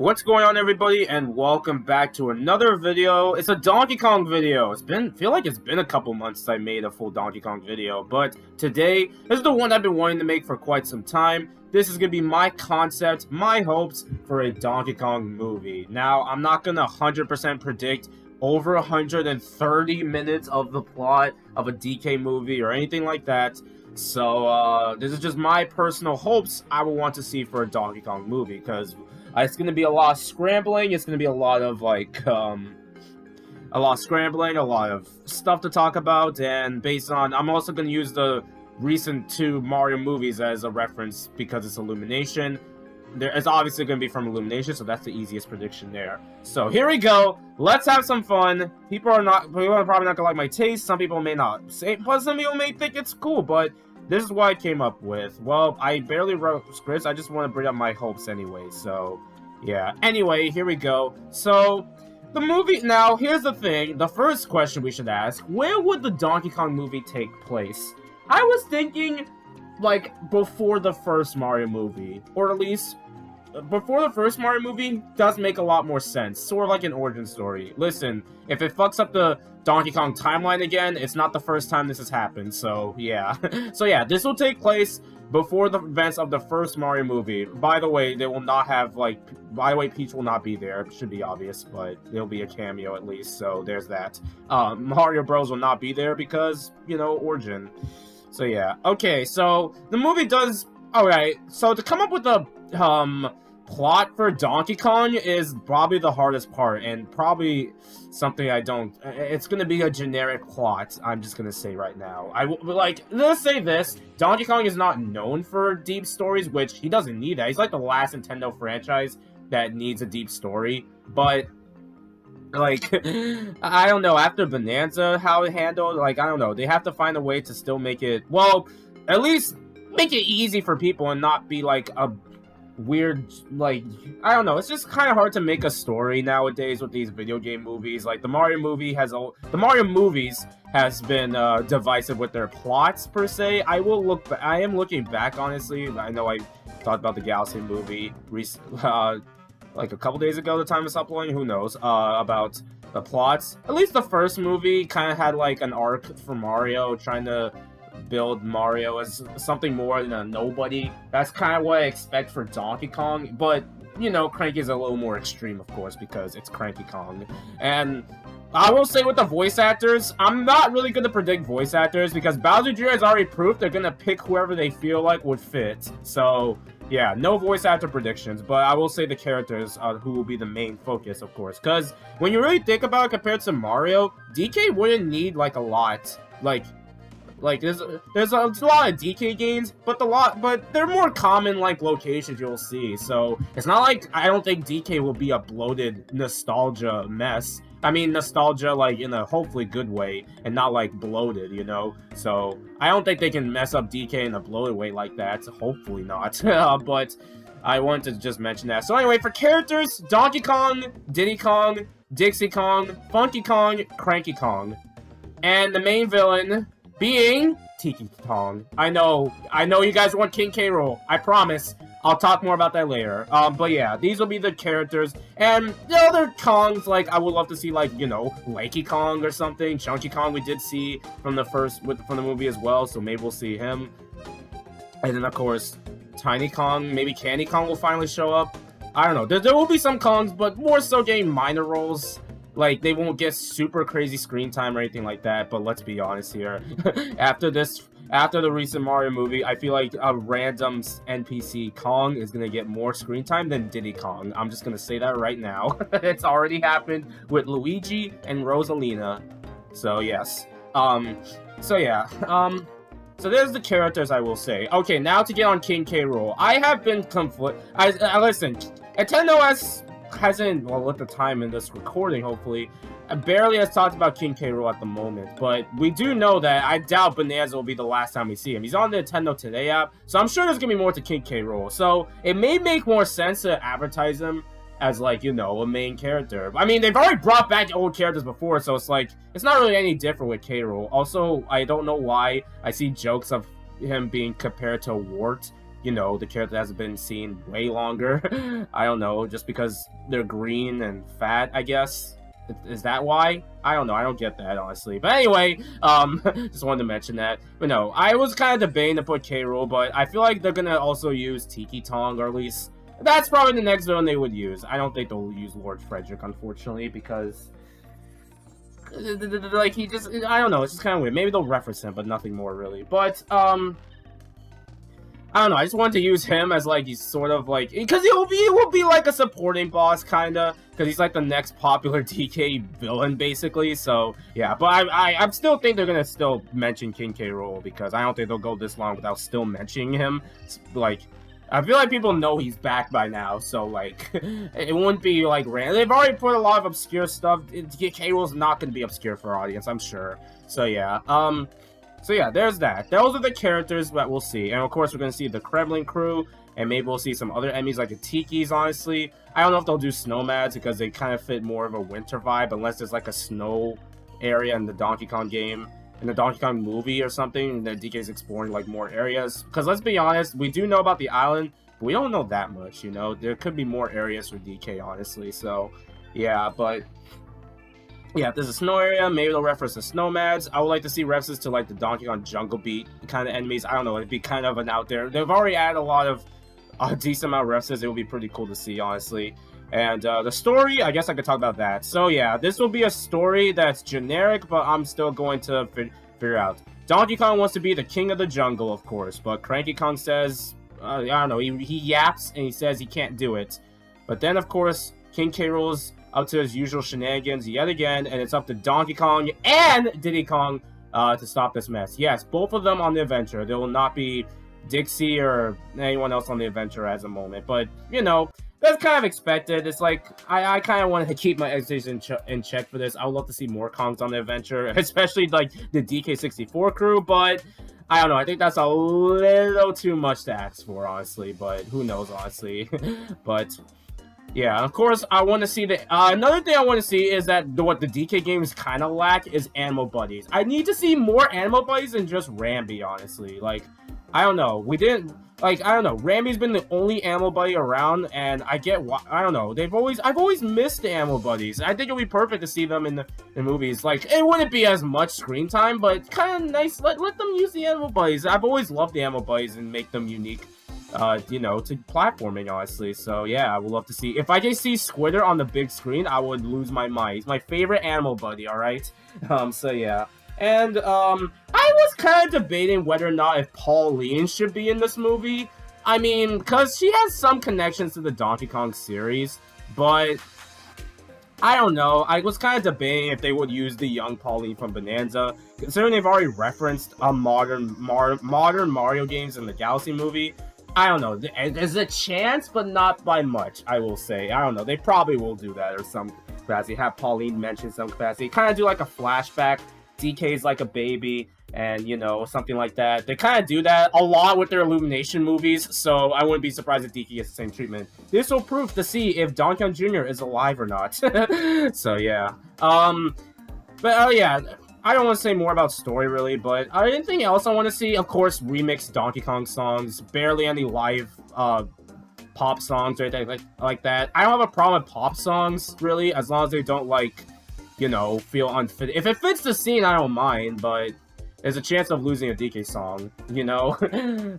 What's going on, everybody, and welcome back to another video. It's a Donkey Kong video. Feel like it's been a couple months since I made a full Donkey Kong video, but today, this is the one I've been wanting to make for quite some time. This is going to be my concept, my hopes for a Donkey Kong movie. Now, I'm not going to 100% predict over 130 minutes of the plot of a DK movie or anything like that. So, this is just my personal hopes I would want to see for a Donkey Kong movie, because it's going to be a lot of scrambling. It's going to be a lot of, scrambling, a lot of stuff to talk about, and based on, I'm also going to use the recent 2 Mario movies as a reference because it's Illumination. It's obviously going to be from Illumination, so that's the easiest prediction there. So here we go. Let's have some fun. People are probably not going to like my taste. Some people may not. Plus, some people may think it's cool, but this is what I came up with. Well, I barely wrote scripts. I just want to bring up my hopes anyway. So, yeah. Anyway, here we go. So, the movie... Now, here's the thing. The first question we should ask. Where would the Donkey Kong movie take place? I was thinking, like, before the first Mario movie. Or at least, before the first Mario movie does make a lot more sense. Sort of like an origin story. Listen, if it fucks up the Donkey Kong timeline again, it's not the first time this has happened, so yeah. So yeah, this will take place before the events of the first Mario movie. By the way, they will not have, Peach will not be there. It should be obvious, but it'll be a cameo at least, so there's that. Mario Bros will not be there because, you know, origin. So yeah. Okay, so the movie does... Alright, so to come up with a, plot for Donkey Kong is probably the hardest part, and probably something I don't... It's gonna be a generic plot, I'm just gonna say right now. Let's say this, Donkey Kong is not known for deep stories, which he doesn't need that. He's like the last Nintendo franchise that needs a deep story, but... I don't know, after Bonanza, how it handled, I don't know, they have to find a way to still make it, well, at least make it easy for people and not be, a weird, I don't know, it's just kind of hard to make a story nowadays with these video game movies. The Mario movies has been, divisive with their plots, per se. I am looking back, honestly. I know I talked about the Galaxy movie, a couple days ago, the time of uploading, who knows, about the plots. At least the first movie kind of had, an arc for Mario, trying to build Mario as something more than a nobody. That's kind of what I expect for Donkey Kong, but, you know, Cranky is a little more extreme, of course, because it's Cranky Kong. And I will say with the voice actors, I'm not really going to predict voice actors, because Bowser Jr. has already proved they're going to pick whoever they feel like would fit. So, yeah, no voice actor predictions, but I will say the characters who will be the main focus, of course. Because when you really think about it compared to Mario, DK wouldn't need, a lot. There's a lot of DK games, but they're more common, locations you'll see. So, it's not I don't think DK will be a bloated nostalgia mess. I mean, nostalgia, in a hopefully good way, and not, bloated, you know? So, I don't think they can mess up DK in a bloated way like that. Hopefully not. But I wanted to just mention that. So anyway, for characters, Donkey Kong, Diddy Kong, Dixie Kong, Funky Kong, Cranky Kong. And the main villain being Tiki Kong. I know you guys want King K. Rool. I promise. I'll talk more about that later. But yeah, these will be the characters. And the other Kongs, I would love to see, Lanky Kong or something. Chunky Kong we did see from the movie as well, so maybe we'll see him. And then, of course, Tiny Kong, maybe Candy Kong will finally show up. I don't know. There will be some Kongs, but more so getting minor roles. They won't get super crazy screen time or anything like that, but let's be honest here. After the recent Mario movie, I feel like a random NPC Kong is going to get more screen time than Diddy Kong. I'm just going to say that right now. It's already happened with Luigi and Rosalina. So, yes. So so there's the characters I will say. Okay, now to get on King K. Rool. I have been listen, Nintendo hasn't, well, at the time in this recording, hopefully, barely has talked about King K. Rool at the moment, but we do know that I doubt Bonanza will be the last time we see him. He's on the Nintendo Today app, so I'm sure there's gonna be more to King K. Rool. So it may make more sense to advertise him as, you know, a main character. I mean, they've already brought back old characters before, so it's it's not really any different with K. Rool. Also, I don't know why I see jokes of him being compared to Wart you know, the character hasn't been seen way longer. I don't know, just because they're green and fat, I guess. Is that why? I don't know. I don't get that, honestly. But anyway, just wanted to mention that. But no, I was kind of debating to put K. Rool, but I feel like they're gonna also use Tiki Tong, or at least that's probably the next villain they would use. I don't think they'll use Lord Frederick, unfortunately, because like he just, I don't know. It's just kind of weird. Maybe they'll reference him, but nothing more really. But I don't know, I just wanted to use him as, like, he's sort of, like, because he will be, like, a supporting boss, kinda, because he's, like, the next popular DK villain, basically, so, yeah, but I still think they're gonna still mention King K. Rool, because I don't think they'll go this long without still mentioning him. Like, I feel like people know he's back by now, so, like, it wouldn't be, like, random. They've already put a lot of obscure stuff. K. Rool's not gonna be obscure for our audience, I'm sure, so, yeah, so yeah, there's that. Those are the characters that we'll see. And of course, we're going to see the Kremlin crew, and maybe we'll see some other enemies like the Tikis, honestly. I don't know if they'll do Snowmads, because they kind of fit more of a winter vibe, unless there's like a snow area in the Donkey Kong game, in the Donkey Kong movie or something, and the DK's exploring like more areas. Because let's be honest, we do know about the island, but we don't know that much, you know? There could be more areas for DK, honestly, so yeah, but yeah, if there's a snow area, maybe they'll reference the Snowmads. I would like to see references to, like, the Donkey Kong Jungle Beat kind of enemies. I don't know, it'd be kind of an out there. They've already added a decent amount of references. It would be pretty cool to see, honestly. And the story, I guess I could talk about that. So, yeah, this will be a story that's generic, but I'm still going to figure out. Donkey Kong wants to be the king of the jungle, of course, but Cranky Kong says, I don't know, he yaps and he says he can't do it. But then, of course, King K. Rool's up to his usual shenanigans yet again, and it's up to Donkey Kong and Diddy Kong to stop this mess. Yes, both of them on the adventure. There will not be Dixie or anyone else on the adventure at the moment, but, you know, that's kind of expected. It's like, I kind of wanted to keep my expectations in check for this. I would love to see more Kongs on the adventure, especially, like, the DK64 crew, but I don't know. I think that's a little too much to ask for, honestly, but who knows, honestly. But yeah, of course, I want to see the another thing I want to see is that what the DK games kind of lack is animal buddies. I need to see more animal buddies than just Rambi, honestly. Like, I don't know. We didn't, like, I don't know. Rambi's been the only animal buddy around, and I get why. I don't know. I've always missed the animal buddies. I think it'll be perfect to see them in the movies. Like, it wouldn't be as much screen time, but kind of nice. Let them use the animal buddies. I've always loved the animal buddies and make them unique. You know, to platforming, honestly. So yeah, I would love to see. If I can see Squitter on the big screen, I would lose my mind. He's my favorite animal buddy, alright? So yeah. And, I was kind of debating whether or not if Pauline should be in this movie. I mean, because she has some connections to the Donkey Kong series, but I don't know. I was kind of debating if they would use the young Pauline from Bonanza, considering they've already referenced modern Mario games in the Galaxy movie. I don't know. There's a chance, but not by much, I will say. I don't know. They probably will do that or some capacity. Have Pauline mention some capacity. Kind of do like a flashback. DK's like a baby, and, you know, something like that. They kind of do that a lot with their Illumination movies, so I wouldn't be surprised if DK gets the same treatment. This will prove to see if Donkey Kong Jr. is alive or not. So, yeah. But, yeah. I don't want to say more about story, really, but anything else I want to see? Of course, remix Donkey Kong songs. Barely any live pop songs or anything like that. I don't have a problem with pop songs, really, as long as they don't, like, you know, feel unfit. If it fits the scene, I don't mind, but there's a chance of losing a DK song, you know?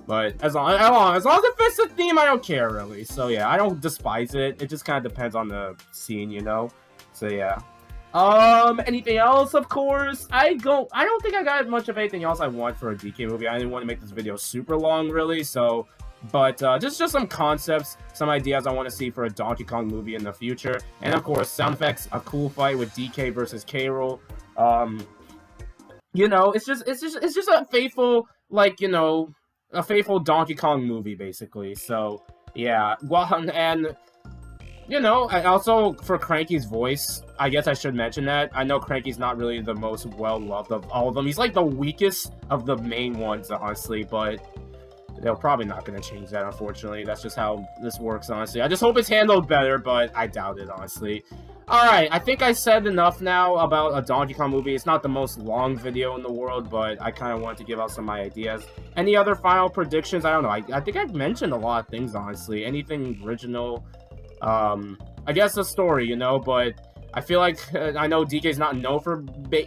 But as long as it fits the theme, I don't care, really. So, yeah, I don't despise it. It just kind of depends on the scene, you know? So, yeah. Anything else, of course? I don't think I got much of anything else I want for a DK movie. I didn't want to make this video super long, really, so, but, just some concepts, some ideas I want to see for a Donkey Kong movie in the future, and of course, sound effects, a cool fight with DK versus K. Rool. You know, it's just a faithful, like, you know, a faithful Donkey Kong movie, basically, so, yeah, well, and you know, also for Cranky's voice, I guess I should mention that. I know Cranky's not really the most well-loved of all of them. He's like the weakest of the main ones, honestly, but they're probably not going to change that, unfortunately. That's just how this works, honestly. I just hope it's handled better, but I doubt it, honestly. Alright, I think I said enough now about a Donkey Kong movie. It's not the most long video in the world, but I kind of wanted to give out some of my ideas. Any other final predictions? I don't know. I think I've mentioned a lot of things, honestly. Anything original? I guess a story, you know, but I feel like, I know DK's not known for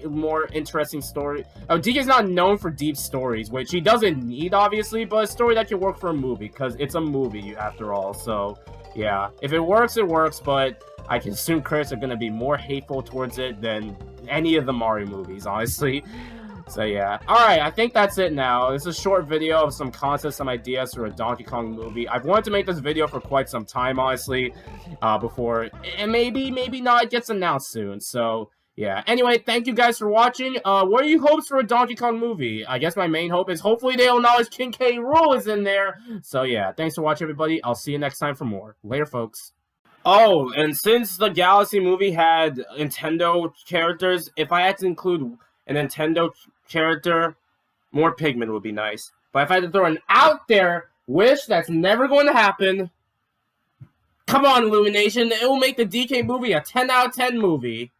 more interesting story. Oh, DK's not known for deep stories, which he doesn't need, obviously, but a story that can work for a movie, because it's a movie, after all, so, yeah. If it works, but I can assume critics are going to be more hateful towards it than any of the Mario movies, honestly. So yeah. Alright, I think that's it now. This is a short video of some concepts, some ideas for a Donkey Kong movie. I've wanted to make this video for quite some time, honestly, before, and maybe not, it gets announced soon. So, yeah. Anyway, thank you guys for watching. What are your hopes for a Donkey Kong movie? I guess my main hope is hopefully they'll acknowledge King K. Rool is in there. So yeah, thanks for watching, everybody. I'll see you next time for more. Later, folks. Oh, and since the Galaxy movie had Nintendo characters, if I had to include a Nintendo character, more Pigmen would be nice. But if I had to throw an out there wish that's never going to happen, come on, Illumination, it will make the DK movie a 10 out of 10 movie.